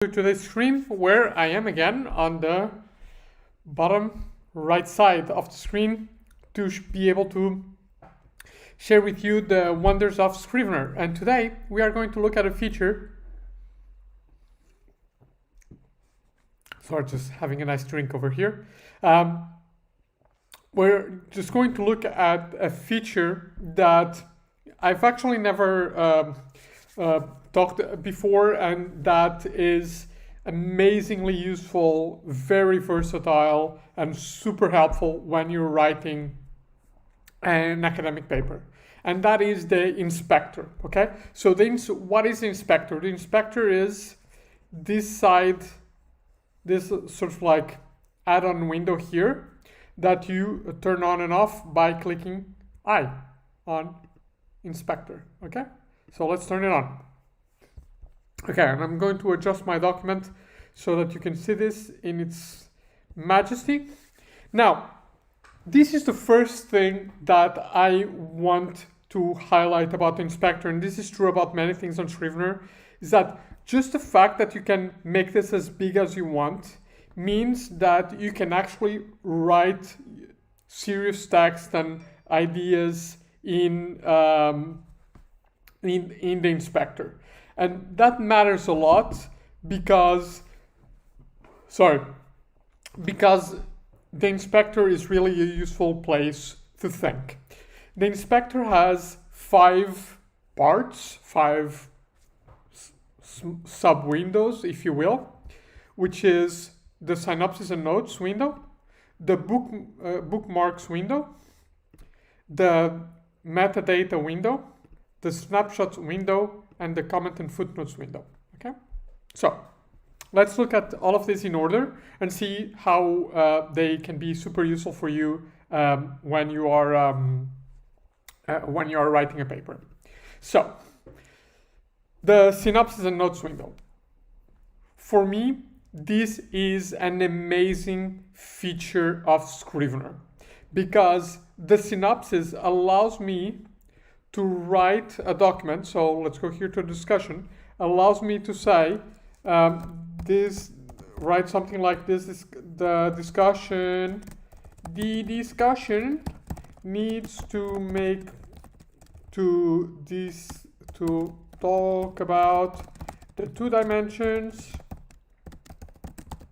To today's screen, where I am again on the bottom right side of the screen to be able to share with you the wonders of Scrivener. And today we are going to look at a feature. Sorry, just having a nice drink over here. We're just going to look at a feature that I've actually never talked before, and that is amazingly useful, very versatile, and super helpful when you're writing an academic paper. And that is the inspector. Okay, so what is the inspector? The inspector is this side, this sort of like add-on window here that you turn on and off by clicking I on inspector. Okay, so let's turn it on. Okay, and I'm going to adjust my document so that you can see this in its majesty. Now, this is the first thing that I want to highlight about the inspector, and this is true about many things on Scrivener, is that just the fact that you can make this as big as you want means that you can actually write serious text and ideas in the inspector. And that matters a lot because the inspector is really a useful place to think. The inspector has 5 parts, 5 sub-windows, if you will, which is the synopsis and notes window, the bookmarks window, the metadata window, the snapshots window, and the comment and footnotes window. Okay, so let's look at all of this in order and see how they can be super useful for you when you are writing a paper. So the synopsis and notes window. For me, this is an amazing feature of Scrivener because the synopsis allows me to write a document. So let's go here to discussion. Allows me to say write something like this. The discussion needs to talk about the 2 dimensions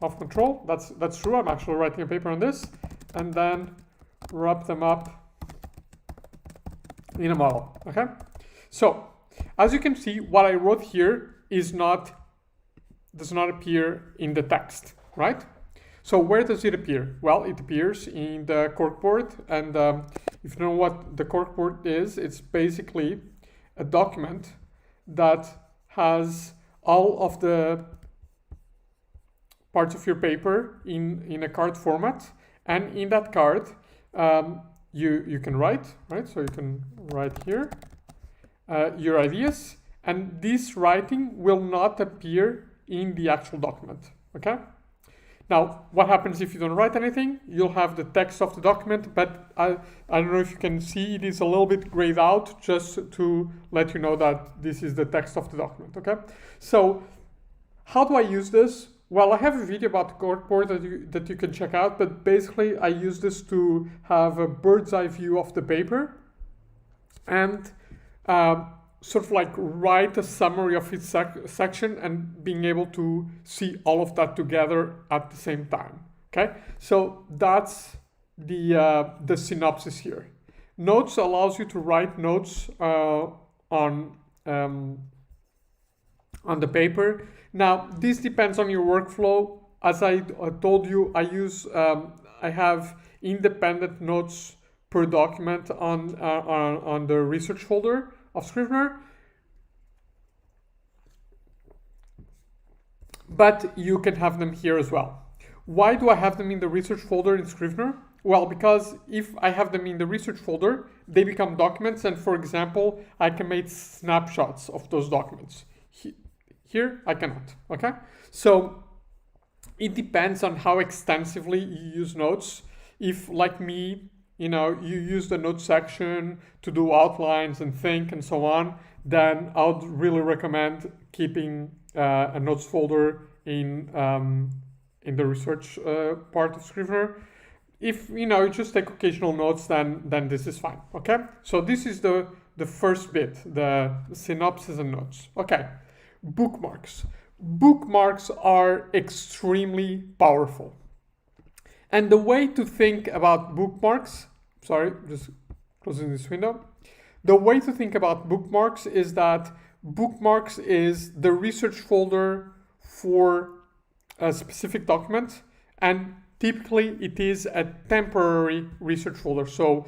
of control. That's true. I'm actually writing a paper on this, and then wrap them up in a model. Okay, so as you can see, what I wrote here does not appear in the text, right? So where does it appear? Well, it appears in the corkboard, and if you know what the corkboard is, it's basically a document that has all of the parts of your paper in a card format, and in that card you can write, right? So you can write here your ideas, and this writing will not appear in the actual document. Okay, now what happens if you don't write anything? You'll have the text of the document, but I don't know if you can see, it is a little bit grayed out, just to let you know that this is the text of the document. Okay, so how do I use this? Well, I have a video about the corkboard that you can check out, but basically I use this to have a bird's eye view of the paper and sort of like write a summary of each section and being able to see all of that together at the same time. Okay, so that's the synopsis here. Notes allows you to write notes on the paper. Now, this depends on your workflow. As I told you, I have independent notes per document on the research folder of Scrivener. But you can have them here as well. Why do I have them in the research folder in Scrivener? Well, because if I have them in the research folder, they become documents, and for example, I can make snapshots of those documents. Here, I cannot. Okay, so it depends on how extensively you use notes. If, like me, you use the notes section to do outlines and think and so on, then I would really recommend keeping a notes folder in the research part of Scrivener. If you just take occasional notes, then this is fine. Okay, so this is the first bit, the synopsis and notes. Okay, bookmarks. Bookmarks are extremely powerful. And the way to think about bookmarks, sorry, just closing this window. The way to think about bookmarks is that bookmarks is the research folder for a specific document, and typically it is a temporary research folder. So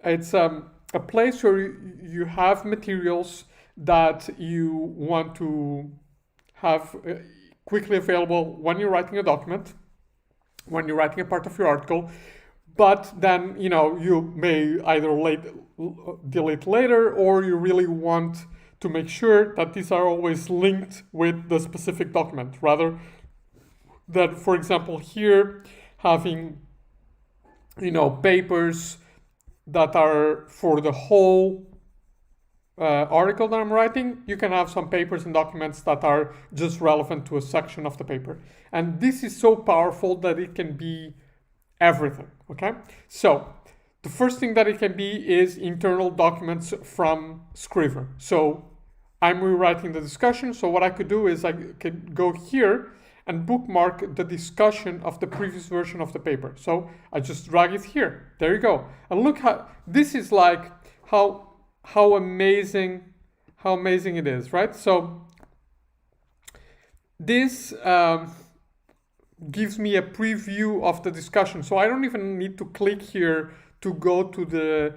it's a place where you have materials that you want to have quickly available when you're writing a document, when you're writing a part of your article, but then you may either delete later, or you really want to make sure that these are always linked with the specific document, rather than, for example, here having papers that are for the whole article that I'm writing. You can have some papers and documents that are just relevant to a section of the paper, and this is so powerful that it can be everything. Okay, so the first thing that it can be is internal documents from Scrivener. So I'm rewriting the discussion, so what I could do is I could go here and bookmark the discussion of the previous version of the paper. So I just drag it here. There you go. And look how this is like how amazing it is, right? So this gives me a preview of the discussion. So I don't even need to click here to go to the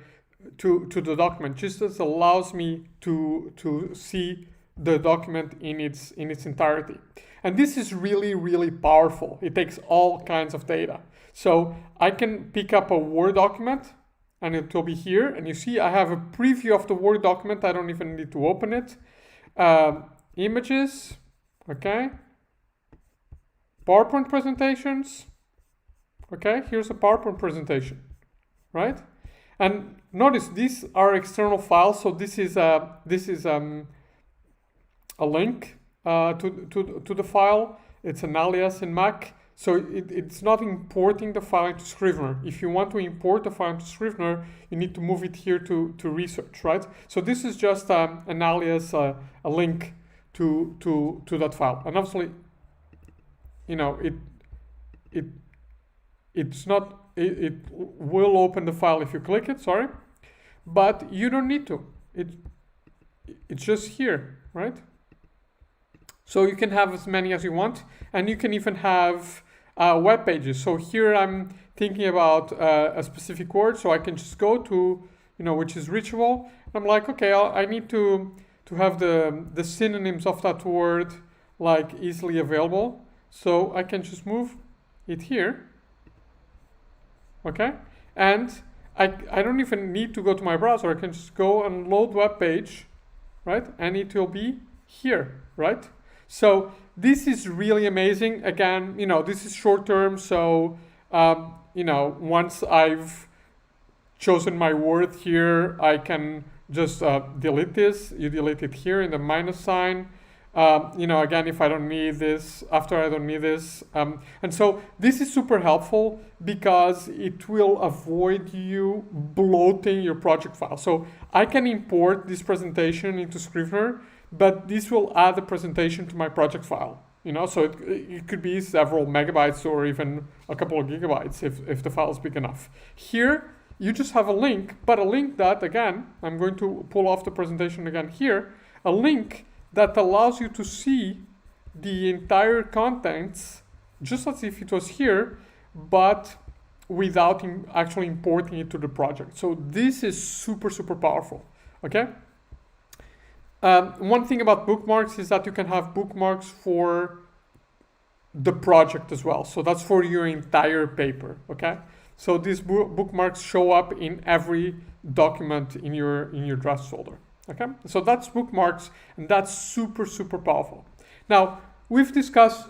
document. Just as allows me to see the document in its entirety. And this is really, really powerful. It takes all kinds of data. So I can pick up a Word document and it will be here. And you see I have a preview of the Word document. I don't even need to open it. Images, okay. PowerPoint presentations. Okay, here's a PowerPoint presentation, right? And notice these are external files. So this is a link to the file. It's an alias in Mac. So it's not importing the file into Scrivener. If you want to import the file into Scrivener, you need to move it here to research, right? So this is just an alias, a link to that file. And obviously, it will open the file if you click it, sorry, but you don't need to. It's just here, right? So you can have as many as you want, and you can even have web pages. So here I'm thinking about a specific word, so I can just go to, which is reachable. And I'm like, okay, I need to have the synonyms of that word like easily available. So I can just move it here, okay? And I don't even need to go to my browser. I can just go and load web page, right? And it will be here, right? So this is really amazing. Again, this is short term. So, once I've chosen my word here, I can just delete this. You delete it here in the minus sign. Again, if I don't need this, after I don't need this. And so this is super helpful because it will avoid you bloating your project file. So I can import this presentation into Scrivener, but this will add the presentation to my project file. So it could be several megabytes or even a couple of gigabytes if the file is big enough. Here, you just have a link, but a link that, again, I'm going to pull off the presentation again here, a link that allows you to see the entire contents just as if it was here, but without actually importing it to the project. So this is super, super powerful, okay? One thing about bookmarks is that you can have bookmarks for the project as well. So that's for your entire paper, okay? So these bookmarks show up in every document in your drafts folder. Okay, so that's bookmarks, and that's super, super powerful. Now, we've discussed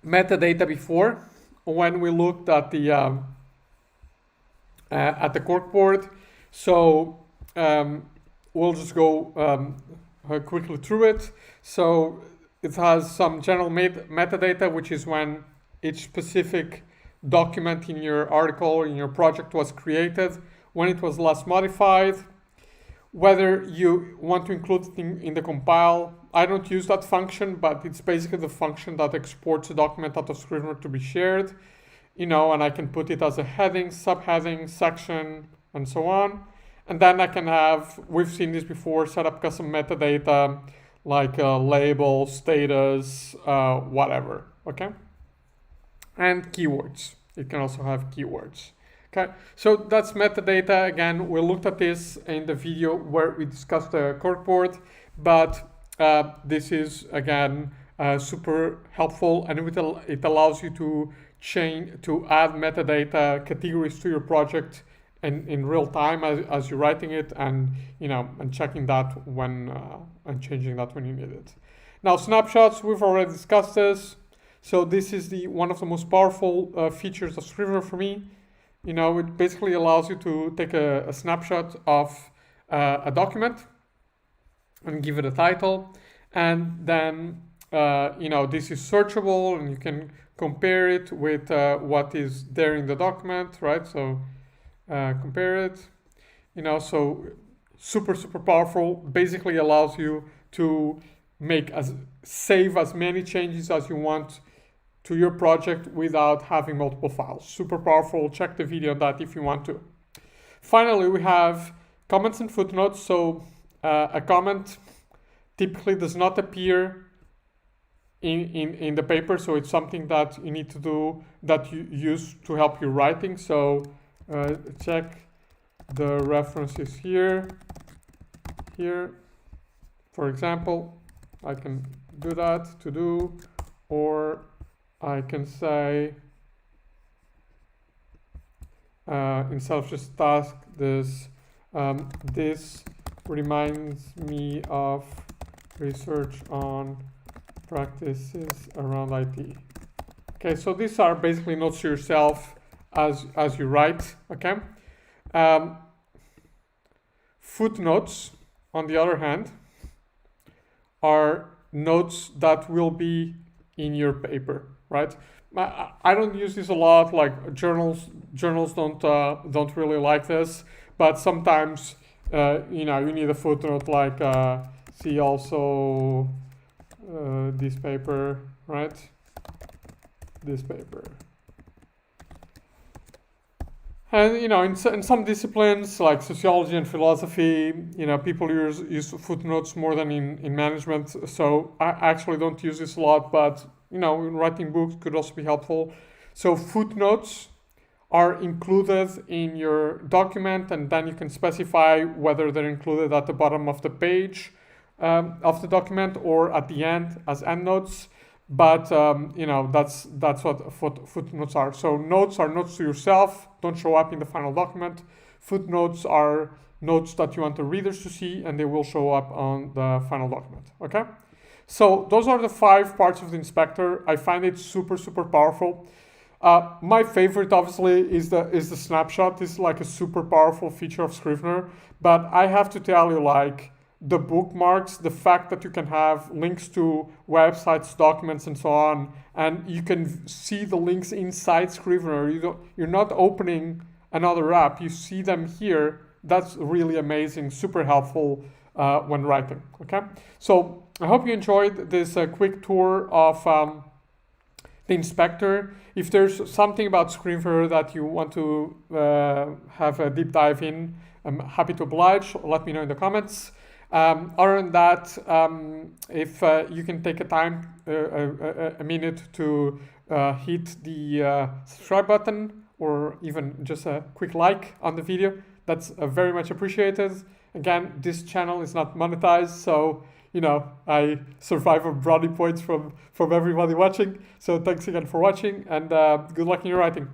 metadata before when we looked at the cork board. So we'll just go quickly through it. So it has some general metadata, which is when each specific document in your article, in your project was created, when it was last modified, whether you want to include it in the compile. I don't use that function, but it's basically the function that exports a document out of Scrivener to be shared, and I can put it as a heading, subheading, section, and so on. And then I can have, we've seen this before, set up custom metadata like label, status, whatever, okay? And keywords. It can also have keywords. Okay, so that's metadata. Again, we looked at this in the video where we discussed the corkboard, but this is, again, super helpful, and it allows you to add metadata categories to your project in real time as you're writing it, and and checking that when and changing that when you need it. Now, snapshots, we've already discussed this. So this is one of the most powerful features of Scrivener for me. It basically allows you to take a snapshot of a document and give it a title, and then this is searchable, and you can compare it with what is there in the document, right? So compare it, so super powerful. Basically allows you to save as many changes as you want to your project without having multiple files. Super powerful. Check the video on that if you want to. Finally, we have comments and footnotes. So a comment typically does not appear in the paper, so it's something that you need to do, that you use to help your writing. So check the references here. For example, I can do that, to do, or I can say, instead of just task, this reminds me of research on practices around IT. Okay, so these are basically notes to yourself as you write, okay? Footnotes, on the other hand, are notes that will be in your paper, right? I don't use this a lot. Like journals don't really like this, but sometimes you need a footnote like see also this paper, right? This paper. And in some disciplines like sociology and philosophy, people use footnotes more than in management. So I actually don't use this a lot, but in writing books could also be helpful. So footnotes are included in your document, and then you can specify whether they're included at the bottom of the page of the document or at the end as endnotes. But that's what footnotes are. So notes are notes to yourself, don't show up in the final document. Footnotes are notes that you want the readers to see, and they will show up on the final document. Okay, so those are the 5 parts of the inspector. I find it super powerful. My favorite, obviously, is the snapshot. This is like a super powerful feature of Scrivener. But I have to tell you, like, the bookmarks, the fact that you can have links to websites, documents, and so on, and you can see the links inside Scrivener. You're not opening another app. You see them here. That's really amazing, super helpful when writing. Okay, so I hope you enjoyed this quick tour of the inspector. If there's something about Scrivener that you want to have a deep dive in, I'm happy to oblige. Let me know in the comments. Other than that, if you can take a minute to hit the subscribe button, or even just a quick like on the video, that's very much appreciated. Again, this channel is not monetized, so I survive on brownie points from everybody watching. So thanks again for watching, and good luck in your writing.